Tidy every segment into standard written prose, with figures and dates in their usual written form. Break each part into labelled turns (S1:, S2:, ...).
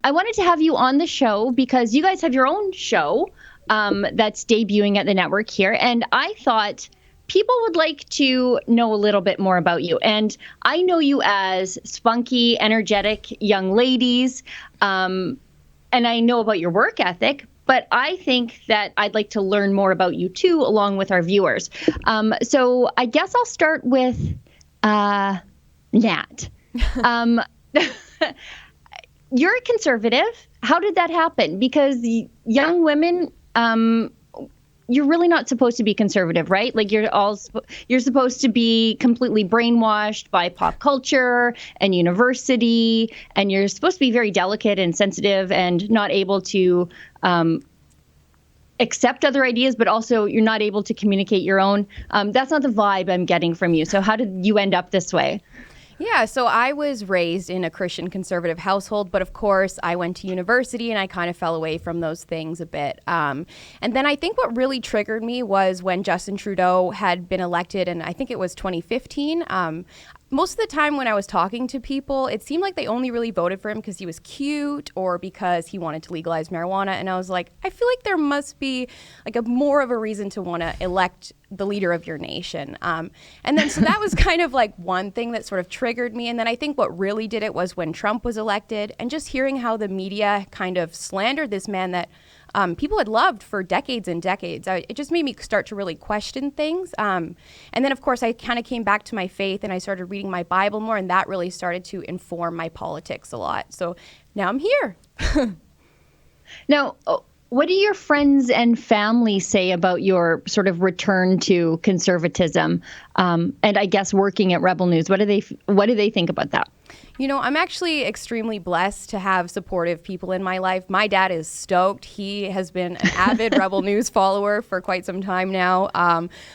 S1: I wanted to have you on the show because you guys have your own show that's debuting at the network here. And I thought people would like to know a little bit more about you. And I know you as spunky, energetic young ladies. And I know about your work ethic. But I think that I'd like to learn more about you, too, along with our viewers. So I guess I'll start with Nat. You're a conservative. How did that happen? Because young women, you're really not supposed to be conservative, right? Like you're supposed to be completely brainwashed by pop culture and university, and you're supposed to be very delicate and sensitive and not able to accept other ideas, but also you're not able to communicate your own. That's not the vibe I'm getting from you. So how did you end up this way?
S2: Yeah, so I was raised in a Christian conservative household, but of course I went to university and I kind of fell away from those things a bit. And then I think what really triggered me was when Justin Trudeau had been elected, and I think it was 2015. Most of the time when I was talking to people, it seemed like they only really voted for him because he was cute or because he wanted to legalize marijuana. And I was like, I feel like there must be like more of a reason to want to elect the leader of your nation. And then so that was kind of like one thing that sort of triggered me. And then I think what really did it was when Trump was elected and just hearing how the media kind of slandered this man that people had loved for decades and decades. It just made me start to really question things. And then, of course, I kind of came back to my faith and I started reading my Bible more, and that really started to inform my politics a lot. So now I'm here.
S1: Now, what do your friends and family say about your sort of return to conservatism and I guess working at Rebel News? What do they think about that?
S2: You know, I'm actually extremely blessed to have supportive people in my life. My dad is stoked. He has been an avid Rebel News follower for quite some time now.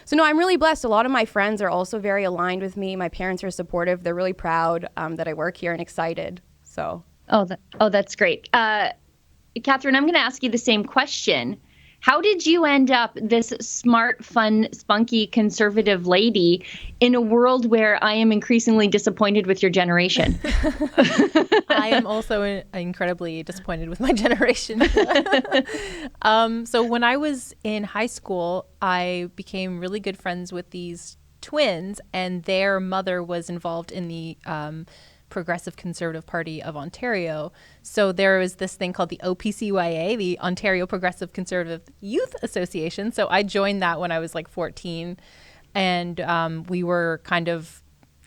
S2: So no, I'm really blessed. A lot of my friends are also very aligned with me. My parents are supportive. They're really proud that I work here and excited. So. That's
S1: great. Katherine, I'm going to ask you the same question. How did you end up this smart, fun, spunky, conservative lady in a world where I am increasingly disappointed with your generation?
S3: I am also incredibly disappointed with my generation. So when I was in high school, I became really good friends with these twins, and their mother was involved in the Progressive Conservative Party of Ontario. So there was this thing called the OPCYA, the Ontario Progressive Conservative Youth Association. So I joined that when I was like 14. And we were kind of,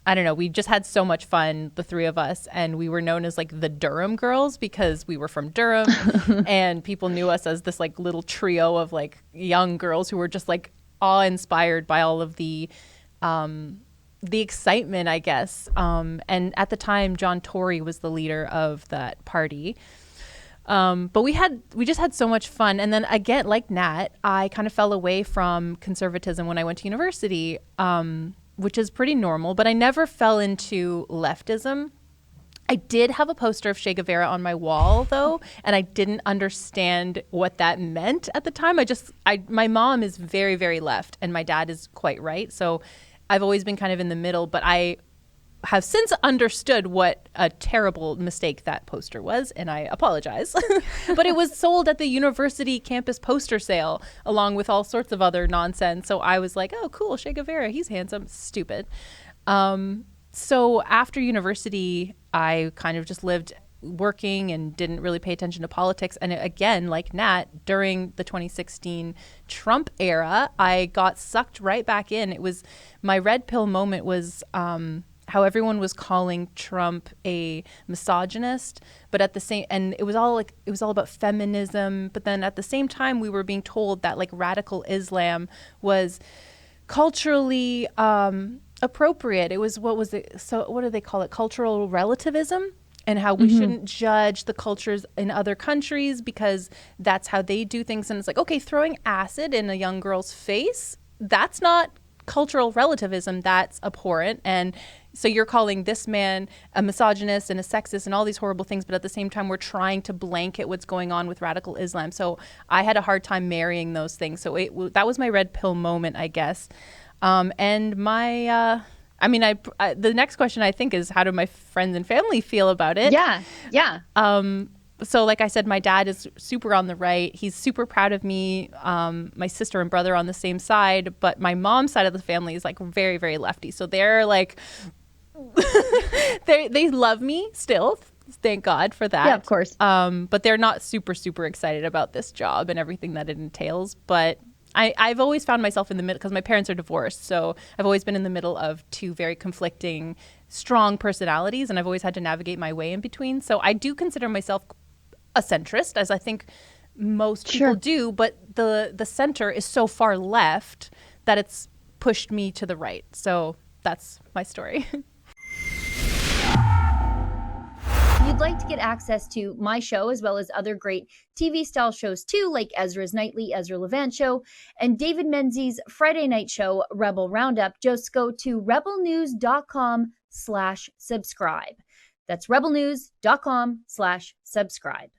S3: I don't know, we just had so much fun, the three of us. And we were known as like the Durham girls because we were from Durham. And people knew us as this like little trio of like young girls who were just like awe-inspired by all of the excitement, I guess. And at the time, John Tory was the leader of that party. But we just had so much fun. And then again, like Nat, I kind of fell away from conservatism when I went to university, which is pretty normal, but I never fell into leftism. I did have a poster of Che Guevara on my wall, though, and I didn't understand what that meant at the time. My mom is very, very left, and my dad is quite right. So I've always been kind of in the middle, but I have since understood what a terrible mistake that poster was, and I apologize. But it was sold at the university campus poster sale along with all sorts of other nonsense. So I was like, oh, cool, Che Guevara, he's handsome. Stupid. So after university, I kind of just lived working and didn't really pay attention to politics. And again, like Nat, during the 2016 Trump era, I got sucked right back in. It was my red pill moment was how everyone was calling Trump a misogynist, but at the same, and it was all about feminism. But then at the same time, we were being told that like radical Islam was culturally appropriate. It was, what do they call it? Cultural relativism. And how we shouldn't judge the cultures in other countries because that's how they do things. And it's like, okay, throwing acid in a young girl's face, that's not cultural relativism. That's abhorrent. And so you're calling this man a misogynist and a sexist and all these horrible things. But at the same time, we're trying to blanket what's going on with radical Islam. So I had a hard time marrying those things. So that was my red pill moment, I guess. And my... the next question I think is, how do my friends and family feel about it?
S1: Yeah.
S3: So like I said, my dad is super on the right. He's super proud of me. My sister and brother on the same side, but my mom's side of the family is like very, very lefty. So they're like, they love me still. Thank God for that.
S1: Yeah, of course.
S3: But they're not super, super excited about this job and everything that it entails. But I've always found myself in the middle because my parents are divorced. So I've always been in the middle of two very conflicting, strong personalities, and I've always had to navigate my way in between. So I do consider myself a centrist, as I think most people do. But the center is so far left that it's pushed me to the right. So that's my story.
S1: If you'd like to get access to my show as well as other great TV style shows too, like Ezra's Nightly Ezra Levant Show and David Menzies' Friday night show, Rebel Roundup, just go to rebelnews.com/subscribe. That's rebelnews.com/subscribe.